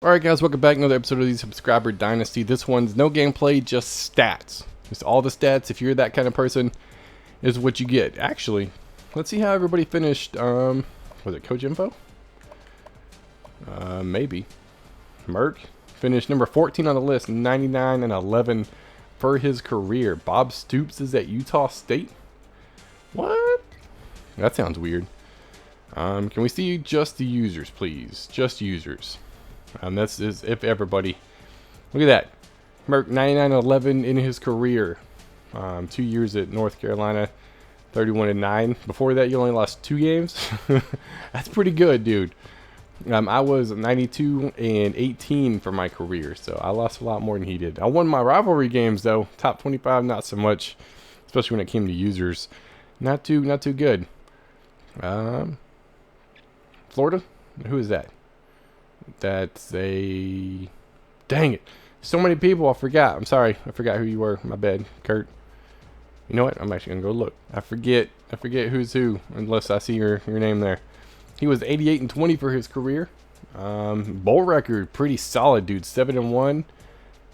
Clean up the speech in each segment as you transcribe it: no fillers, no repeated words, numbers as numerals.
Alright guys, welcome back to another episode of the Subscriber Dynasty. This one's no gameplay, just stats. Just all the stats, if you're that kind of person, is what you get. Actually, let's see how everybody finished. Was it Coach Info? Maybe. Merck finished number 14 on the list, 99 and 11 for his career. Bob Stoops is at Utah State? What? That sounds weird. Can we see just the users, please? Just users. That's if everybody. Look at that. Merck 99-11 in his career. 2 years at North Carolina, 31-9. Before that, you only lost 2 games. That's pretty good, dude. I was 92-18 for my career, so I lost a lot more than he did. I won my rivalry games though. Top 25, not so much, especially when it came to users. Not too good. Florida. Who is that? That's a... Dang it. So many people, I forgot. I'm sorry. I forgot who you were. My bad, Kurt. You know what? I'm actually going to go look. I forget who's who, unless I see your name there. He was 88-20 for his career. Bowl record, pretty solid, dude. 7-1.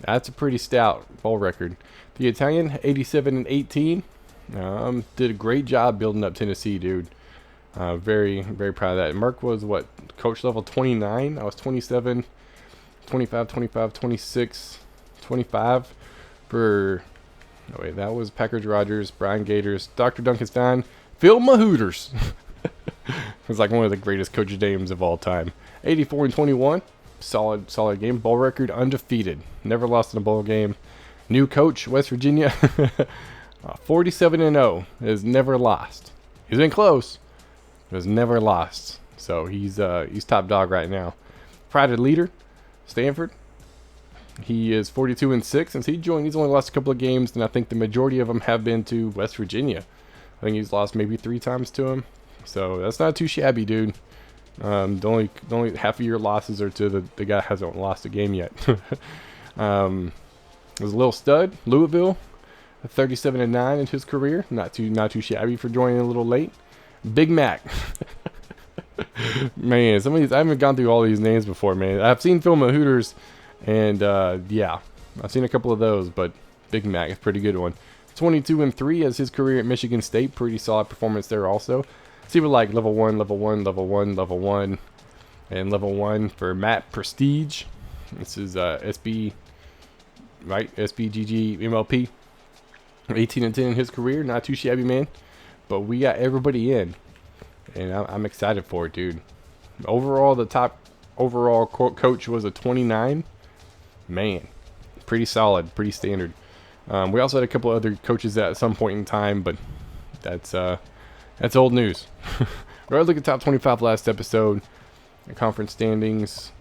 That's a pretty stout bowl record. The Italian, 87-18. Did a great job building up Tennessee, dude. Very, very proud of that. Merck was what? Coach level 29. I was 27, 25, 25, 26, 25 for... Oh wait, that was Packers Rogers, Brian Gators, Dr. Duncanstein, Phil Mahooters. It's like one of the greatest coach names of all time. 84-21. Solid game. Bowl record undefeated. Never lost in a bowl game. New coach, West Virginia. 47-0. Has never lost. He's been close. Has never lost. So he's top dog right now. Prided leader, Stanford. He is 42-6 since he joined. He's only lost a couple of games, and I think the majority of them have been to West Virginia. I think he's lost maybe 3 times to him. So that's not too shabby, dude. The only half of your losses are to the guy who hasn't lost a game yet. It was a little stud, Louisville, 37-9 in his career. Not too shabby for joining a little late. Big Mac. Man, some of these I haven't gone through all these names before, man. I've seen Phil Mahooters, and yeah, I've seen a couple of those, but Big Mac is a pretty good one. 22-3 as his career at Michigan State. Pretty solid performance there also. See what like level 1, level 1, level 1, level 1, and level 1 for Matt Prestige. This is SB, right? SBGG MLP. 18-10 in his career. Not too shabby, man. But we got everybody in, and I'm excited for it, dude. Overall, the top overall coach was a 29. Man, pretty solid, pretty standard. We also had a couple other coaches at some point in time, but that's old news. We already looked at top 25 last episode. The conference standings.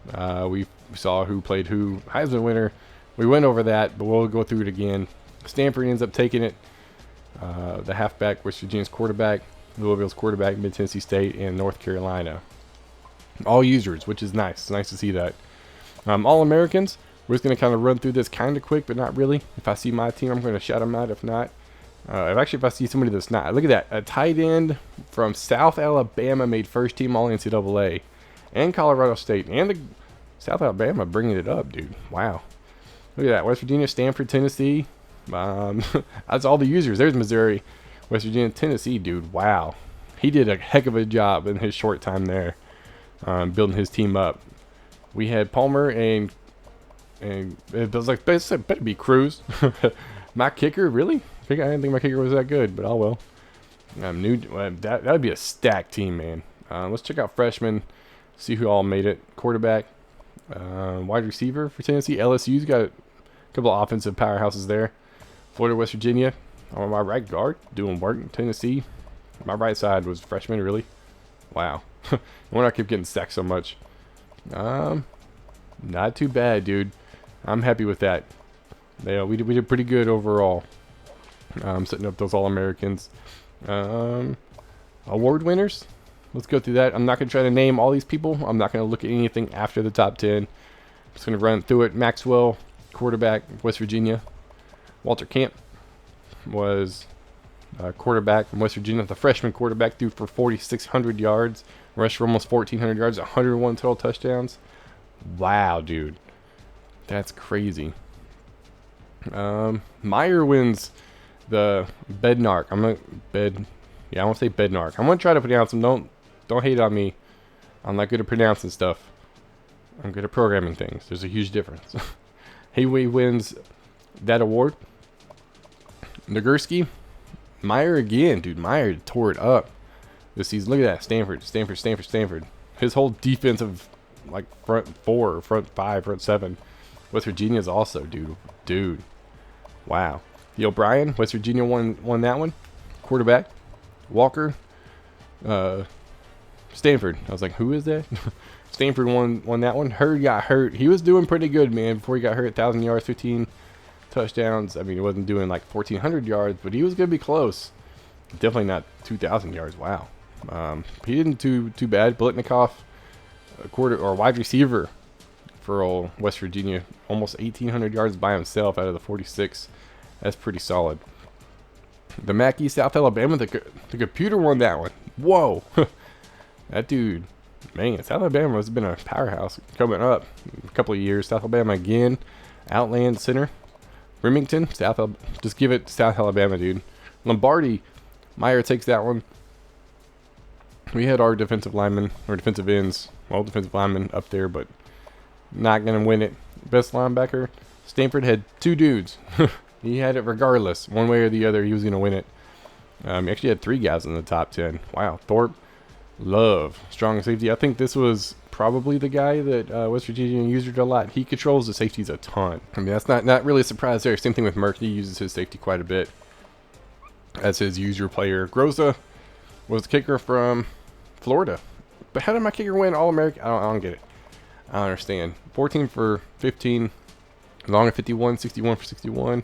We saw who played who. Heisman winner. We went over that, but we'll go through it again. Stanford ends up taking it. The halfback, West Virginia's quarterback, Louisville's quarterback, Mid-Tennessee State, and North Carolina. All users, which is nice. It's nice to see that. All Americans. We're just going to kind of run through this kind of quick, but not really. If I see my team, I'm going to shout them out. If not, if I see somebody that's not. Look at that. A tight end from South Alabama made first team All NCAA. And Colorado State. And the South Alabama bringing it up, dude. Wow. Look at that. West Virginia, Stanford, Tennessee. That's all the users. There's Missouri, West Virginia, Tennessee, dude. Wow, he did a heck of a job in his short time there, building his team up. We had Palmer and it was like better be Cruz. My kicker, really? I didn't think my kicker was that good, but oh well. That'd be a stacked team, man. Let's check out freshmen, see who all made it. Quarterback, wide receiver for Tennessee. LSU's got a couple of offensive powerhouses there. Florida, West Virginia. On my right guard, doing work in Tennessee. My right side was freshman, really. Wow. No wonder I kept getting sacked so much. Not too bad, dude. I'm happy with that. Yeah, we did pretty good overall. Setting up those All-Americans. Award winners. Let's go through that. I'm not going to try to name all these people. I'm not going to look at anything after the top 10. I'm just going to run through it. Maxwell, quarterback, West Virginia. Walter Camp was quarterback from West Virginia. The freshman quarterback threw for 4,600 yards, rushed for almost 1,400 yards, 101 total touchdowns. Wow, dude. That's crazy. Meyer wins the Bednark. I'm gonna bed. Yeah, I won't say Bednark. I'm gonna try to pronounce them. Don't hate on me. I'm not good at pronouncing stuff. I'm good at programming things. There's a huge difference. He wins that award. Nagurski, Meyer again, dude. Meyer tore it up this season. Look at that. Stanford. His whole defensive, like, front four, front five, front seven. West Virginia's also, dude. Wow. The O'Brien, West Virginia won that one. Quarterback. Walker. Stanford. I was like, who is that? Stanford won that one. Hurd got hurt. He was doing pretty good, man, before he got hurt. 1,000 yards, 15 touchdowns. I mean, he wasn't doing like 1,400 yards, but he was going to be close. Definitely not 2,000 yards. Wow. He didn't do too bad. Blitnikoff, wide receiver for old West Virginia, almost 1,800 yards by himself out of the 46. That's pretty solid. The Mackey, South Alabama, the computer won that one. Whoa. That dude, man, South Alabama has been a powerhouse coming up a couple of years. South Alabama again. Outland Center. Remington, just give it to South Alabama, dude. Lombardi, Meyer takes that one. We had our defensive linemen, or defensive ends, well, defensive linemen up there, but not going to win it. Best linebacker, Stanford had two dudes. He had it regardless. One way or the other, he was going to win it. He actually had 3 guys in the top 10. Wow. Thorpe, Love, strong safety. I think this was probably the guy that West Virginia used it a lot. He controls the safeties a ton. I mean, that's not really a surprise there. Same thing with Merck. He uses his safety quite a bit as his user player. Groza was the kicker from Florida. But how did my kicker win All-American? I don't get it. I don't understand. 14 for 15. Long at 51. 61 for 61.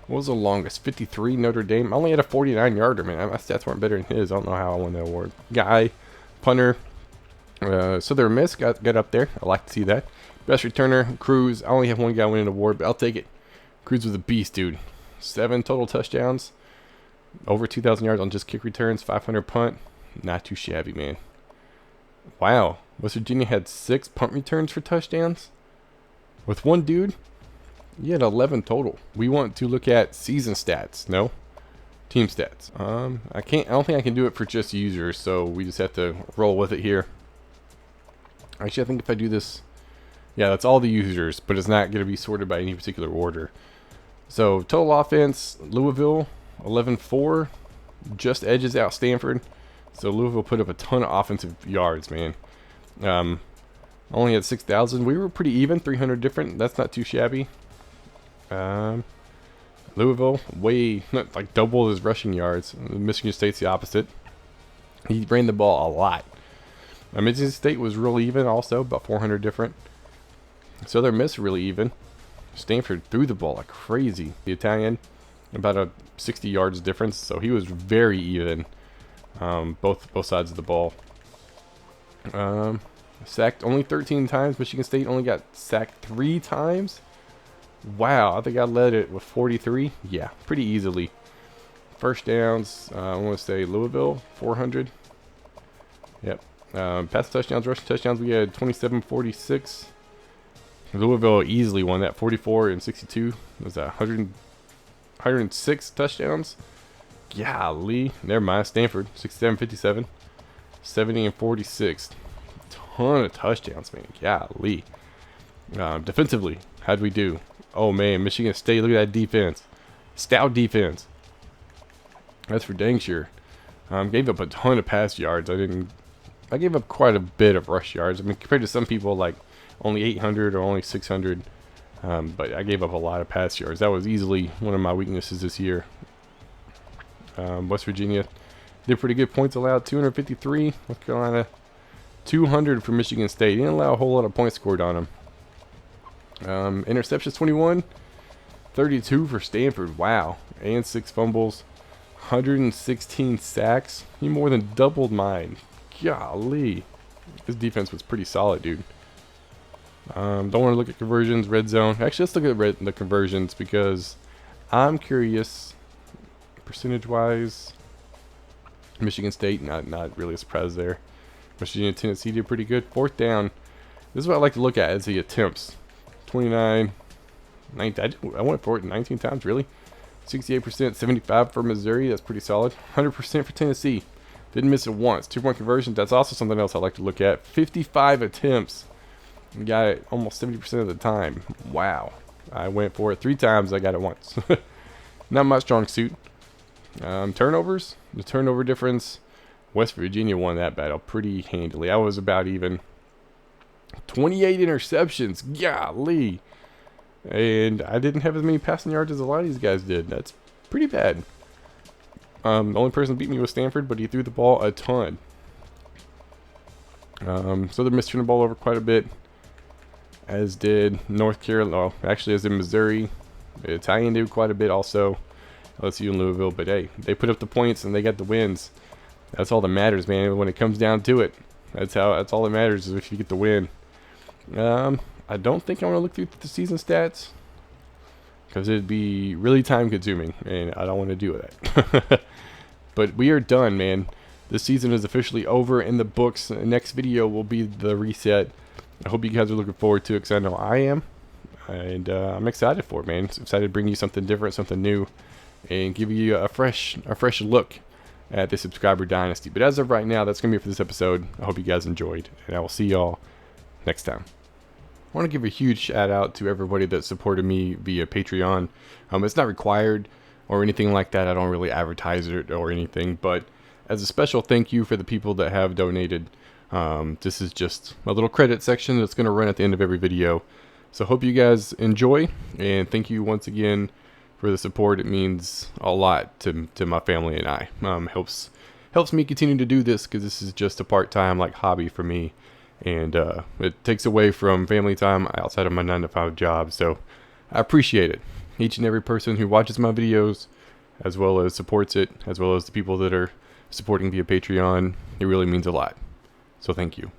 What was the longest? 53 Notre Dame. I only had a 49-yarder, man. My stats weren't better than his. I don't know how I won that award. Guy, punter. So their miss got up there. I like to see that. Best returner, Cruz. I only have one guy winning an award, but I'll take it. Cruz was a beast, dude. 7 total touchdowns. Over 2,000 yards on just kick returns. 500 punt. Not too shabby, man. Wow. West Virginia had 6 punt returns for touchdowns. With one dude. You had 11 total. We want to look at season stats. No? Team stats. I don't think I can do it for just users, so we just have to roll with it here. Actually, I think if I do this, yeah, that's all the users, but it's not going to be sorted by any particular order. So, total offense, Louisville, 11-4. Just edges out Stanford. So, Louisville put up a ton of offensive yards, man. Only had 6,000. We were pretty even, 300 different. That's not too shabby. Louisville, like double his rushing yards. Michigan State's the opposite. He ran the ball a lot. Michigan State was real even also, about 400 different. So their miss really even. Stanford threw the ball like crazy. The Italian, about a 60 yards difference, so he was very even. Both sides of the ball. Sacked only 13 times. Michigan State only got sacked 3 times. Wow, I think I led it with 43. Yeah, pretty easily. First downs, I want to say Louisville, 400. Yep. Pass touchdowns, rushing touchdowns, we had 27-46. Louisville easily won that, 44 and 62. Was that 106 touchdowns? Golly. Never mind. Stanford, 67-57. 70 and 46. Ton of touchdowns, man. Golly. Defensively, how'd we do? Oh, man. Michigan State, look at that defense. Stout defense. That's for dang sure. Gave up a ton of pass yards. I gave up quite a bit of rush yards. I mean, compared to some people, like only 800 or only 600. But I gave up a lot of pass yards. That was easily one of my weaknesses this year. West Virginia did pretty good. Points allowed, 253. North Carolina, 200 for Michigan State. Didn't allow a whole lot of points scored on them. Interceptions, 21. 32 for Stanford. Wow. And 6 fumbles. 116 sacks. He more than doubled mine. Golly. This defense was pretty solid, dude. Don't want to look at conversions, red zone. Actually, let's look at the conversions because I'm curious. Percentage-wise, Michigan State, not really a surprise there. Michigan and Tennessee did pretty good. 4th down, This is what I like to look at is the attempts. 29, 19, I went for it 19 times, really. 68%, 75 for Missouri. That's pretty solid. 100% for Tennessee. Didn't miss it once. 2-point conversion. That's also something else I like to look at. 55 attempts. Got it almost 70% of the time. Wow. I went for it 3 times. I got it once. Not my strong suit. Turnovers. The turnover difference. West Virginia won that battle pretty handily. I was about even. 28 interceptions. Golly. And I didn't have as many passing yards as a lot of these guys did. That's pretty bad. The only person that beat me was Stanford, but he threw the ball a ton. Southern Miss turned the ball over quite a bit, as did North Carolina. Well, actually, as in Missouri. Italian did quite a bit also. LSU and Louisville, but hey, they put up the points and they got the wins. That's all that matters, man. When it comes down to it, that's all that matters is if you get the win. I don't think I want to look through the season stats because it'd be really time consuming and I don't want to do that. But we are done, man. This season is officially over in the books. The next video will be the reset. I hope you guys are looking forward to it because I know I am. And I'm excited for it, man. Excited to bring you something different, something new, and give you a fresh look at the subscriber dynasty. But as of right now, that's going to be it for this episode. I hope you guys enjoyed, and I will see y'all next time. I want to give a huge shout out to everybody that supported me via Patreon. It's not required or anything like that. I don't really advertise it or anything, but as a special thank you for the people that have donated, this is just a little credit section that's going to run at the end of every video. So hope you guys enjoy, and thank you once again for the support. It means a lot to my family and I. Helps me continue to do this because this is just a part-time hobby for me. And it takes away from family time outside of my 9-to-5 job. So I appreciate it. Each and every person who watches my videos, as well as supports it, as well as the people that are supporting via Patreon, it really means a lot. So thank you.